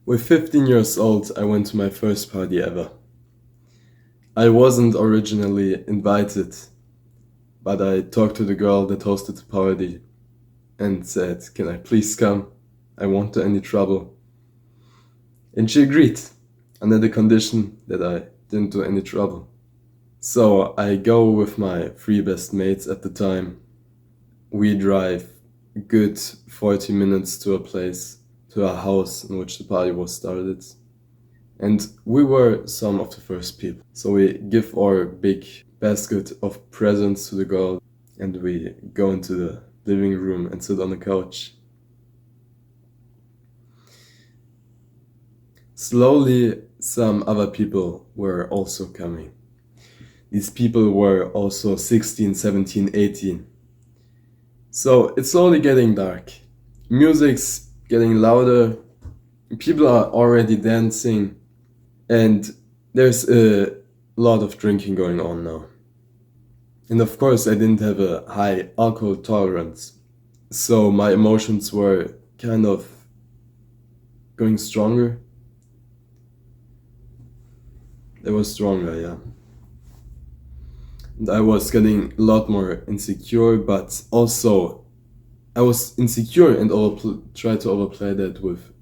With 15 years old, I went to my first party ever. I wasn't originally invited, but I talked to the girl that hosted the party and said, "Can I please come? I won't do any trouble." And she agreed, under the condition that I didn't do any trouble. So I go with my three best mates at the time. We drive a good 40 minutes to a place, to a house in which the party was started. And we were some of the first people. So we give our big basket of presents to the girl and we go into the living room and sit on the couch. Slowly, some other people were also coming. These people were also 16, 17, 18. So it's slowly getting dark. Music's getting louder. People are already dancing. And there's a lot of drinking going on now. And of course, I didn't have a high alcohol tolerance. So my emotions were kind of going stronger. They were stronger, yeah. And I was getting a lot more insecure, but also I was insecure and tried to overplay that with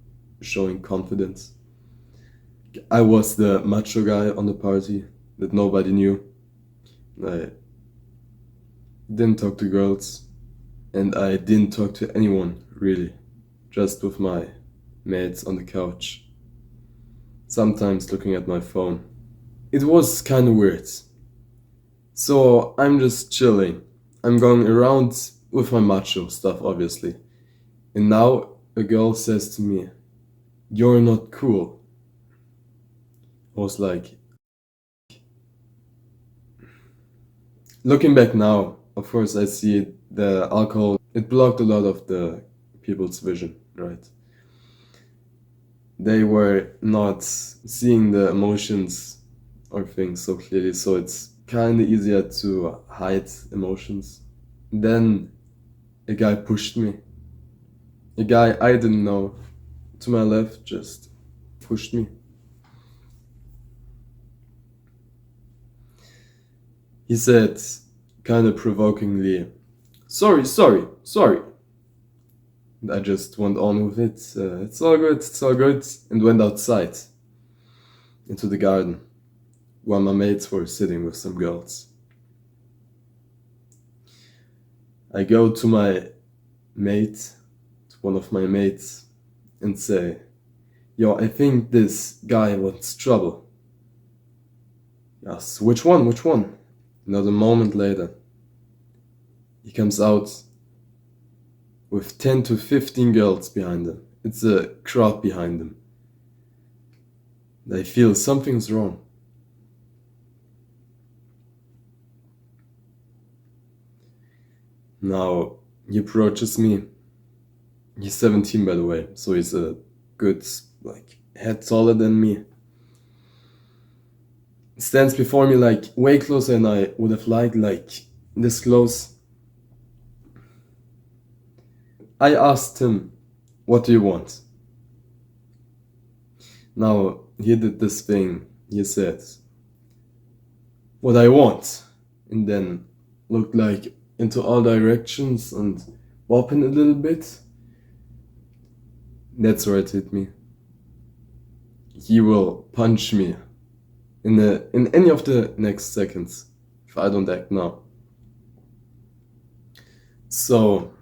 showing confidence. I was the macho guy on the party that nobody knew. I didn't talk to girls, and I didn't talk to anyone really, just with my mates on the couch, sometimes looking at my phone. It was kind of weird. So I'm just chilling. I'm going around with my macho stuff, obviously. And now a girl says to me, "You're not cool." I was like, looking back now, of course, I see the alcohol, it blocked a lot of the people's vision, right? They were not seeing the emotions or things so clearly, so it's kind of easier to hide emotions. Then a guy pushed me. A guy I didn't know to my left just pushed me. He said, kind of provokingly, "Sorry, sorry, sorry." And I just went on with it. It's all good, it's all good. And went outside into the garden while my mates were sitting with some girls. I go to my mate, to one of my mates, and say, "Yo, I think this guy wants trouble." Yes, which one? Which one? Another moment later, he comes out with 10 to 15 girls behind him. It's a crowd behind him. I feel something's wrong. Now he approaches me. He's 17, by the way, so he's a good, like, head taller than me. Stands before me like way closer than I would have liked, like this close. I asked him, "What do you want?" Now he did this thing. He said, "What I want," and then looked like into all directions and opened a little bit. That's where it hit me. He will punch me in any of the next seconds if I don't act now. So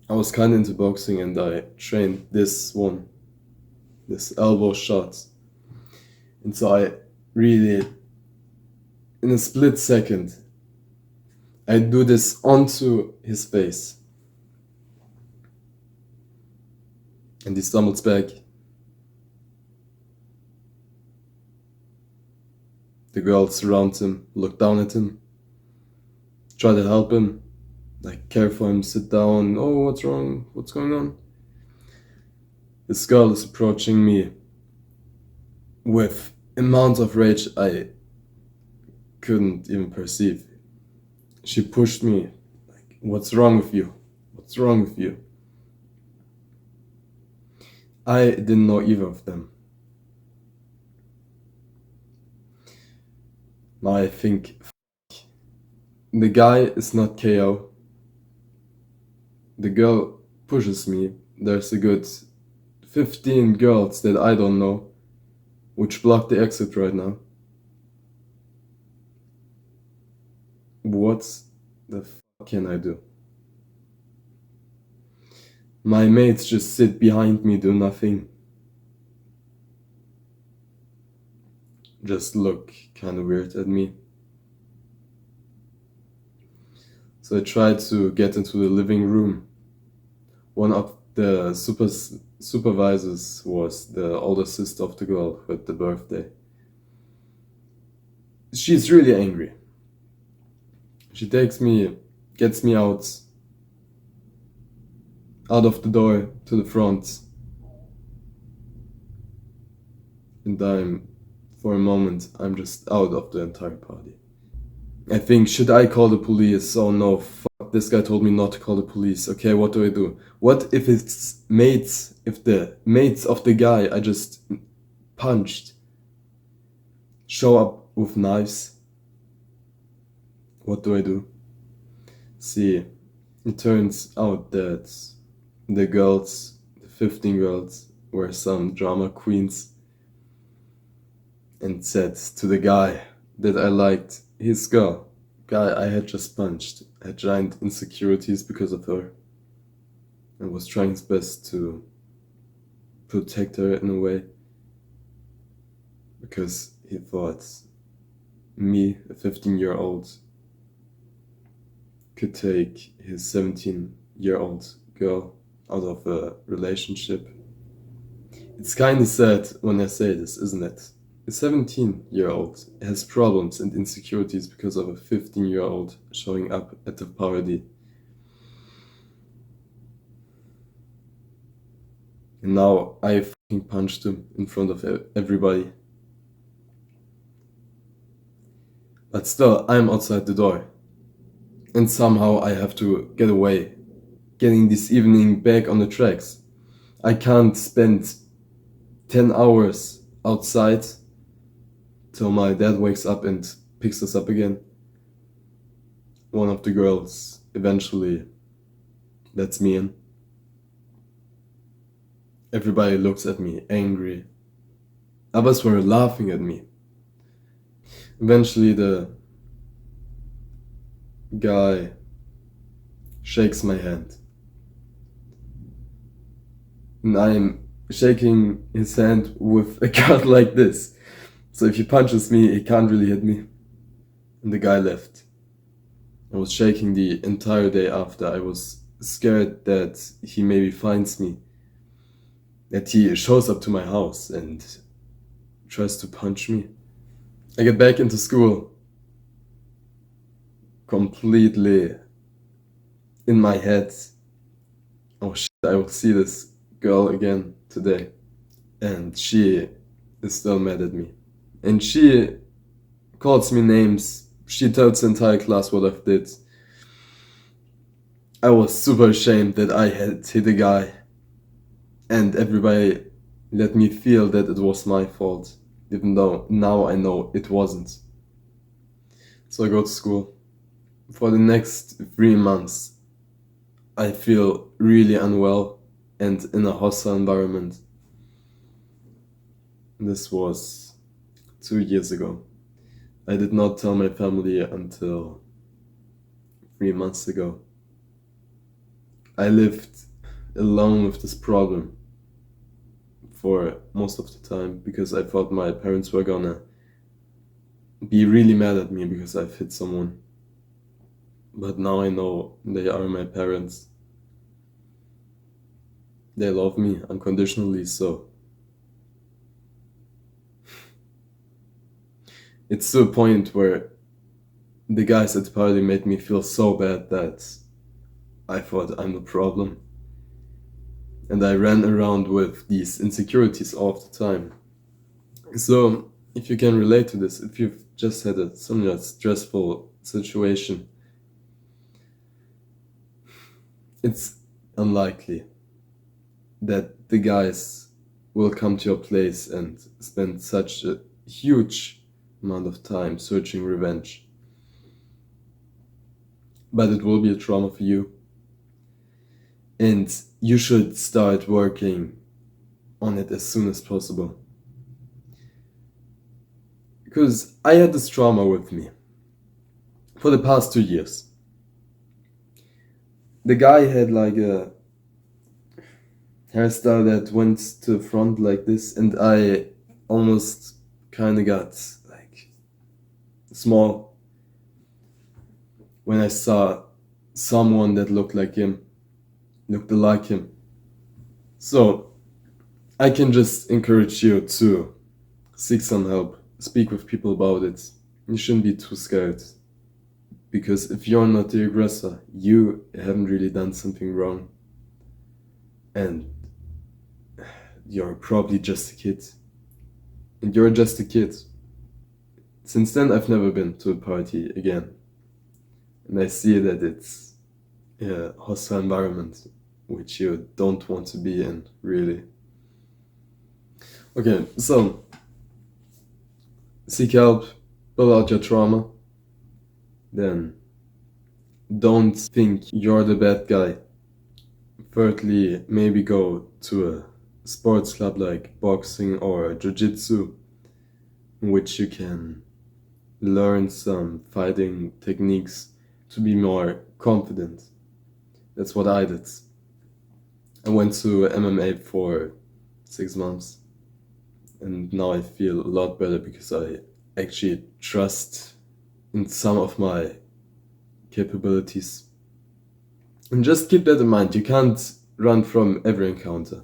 I was kind of into boxing and I trained this one, this elbow shot. And so I really, in a split second, I do this onto his face. And he stumbles back. The girls surround him, look down at him, try to help him, like care for him, sit down. "Oh, what's wrong? What's going on?" This girl is approaching me with amount of rage I couldn't even perceive. She pushed me, like, "What's wrong with you? What's wrong with you?" I didn't know either of them. Now I think the guy is not KO. The girl pushes me. There's a good 15 girls that I don't know, which block the exit right now. What the fuck can I do? My mates just sit behind me, do nothing. Just look kind of weird at me. So I tried to get into the living room. One of the supervisors was the older sister of the girl with the birthday. She's really angry. She takes me, gets me out of the door to the front. And for a moment, I'm just out of the entire party. I think, should I call the police? Oh no, fuck, this guy told me not to call the police. Okay, what do I do? What if if the mates of the guy I just punched show up with knives? What do I do? See, it turns out that the girls, the 15 girls, were some drama queens, and said to the guy that I liked, his girl, guy I had just punched, had giant insecurities because of her, and was trying his best to protect her in a way, because he thought me, a 15-year-old, could take his 17-year-old girl out of a relationship. It's kinda sad when I say this, isn't it? A 17-year-old has problems and insecurities because of a 15-year-old showing up at the party. And now I fucking punched him in front of everybody. But still, I'm outside the door. And somehow I have to get away, getting this evening back on the tracks. I can't spend 10 hours outside till my dad wakes up and picks us up again. One of the girls eventually lets me in. Everybody looks at me angry. Others were laughing at me. Eventually the guy shakes my hand. And I'm shaking his hand with a card like this. So if he punches me, he can't really hit me. And the guy left. I was shaking the entire day after. I was scared that he maybe finds me. That he shows up to my house and tries to punch me. I get back into school. Completely in my head. Oh shit, I will see this girl again today. And she is still mad at me. And she calls me names. She tells the entire class what I did. I was super ashamed that I had hit a guy. And everybody let me feel that it was my fault, even though now I know it wasn't. So I go to school. For the next 3 months, I feel really unwell and in a hostile environment. This was 2 years ago. I did not tell my family until 3 months ago. I lived alone with this problem for most of the time because I thought my parents were gonna be really mad at me because I've hit someone. But now I know they are my parents. They love me unconditionally, so it's to a point where the guys at the party made me feel so bad that I thought I'm the problem. And I ran around with these insecurities all the time. So, if you can relate to this, if you've just had a somewhat stressful situation, it's unlikely that the guys will come to your place and spend such a huge amount of time searching revenge. But it will be a trauma for you. And you should start working on it as soon as possible. Because I had this trauma with me for the past 2 years. The guy had like a hairstyle that went to the front like this, and I almost kind of got like small when I saw someone that looked like him, looked like him. So I can just encourage you to seek some help, speak with people about it. You shouldn't be too scared. Because if you're not the aggressor, you haven't really done something wrong. And you're probably just a kid. And you're just a kid. Since then, I've never been to a party again. And I see that it's a hostile environment which you don't want to be in, really. Okay, so seek help, pull out your trauma. Then don't think you're the bad guy. Thirdly, maybe go to a sports club like boxing or jiu-jitsu, in which you can learn some fighting techniques to be more confident. That's what I did. I went to MMA for 6 months, and now I feel a lot better because I actually trust in some of my capabilities. And just keep that in mind, you can't run from every encounter.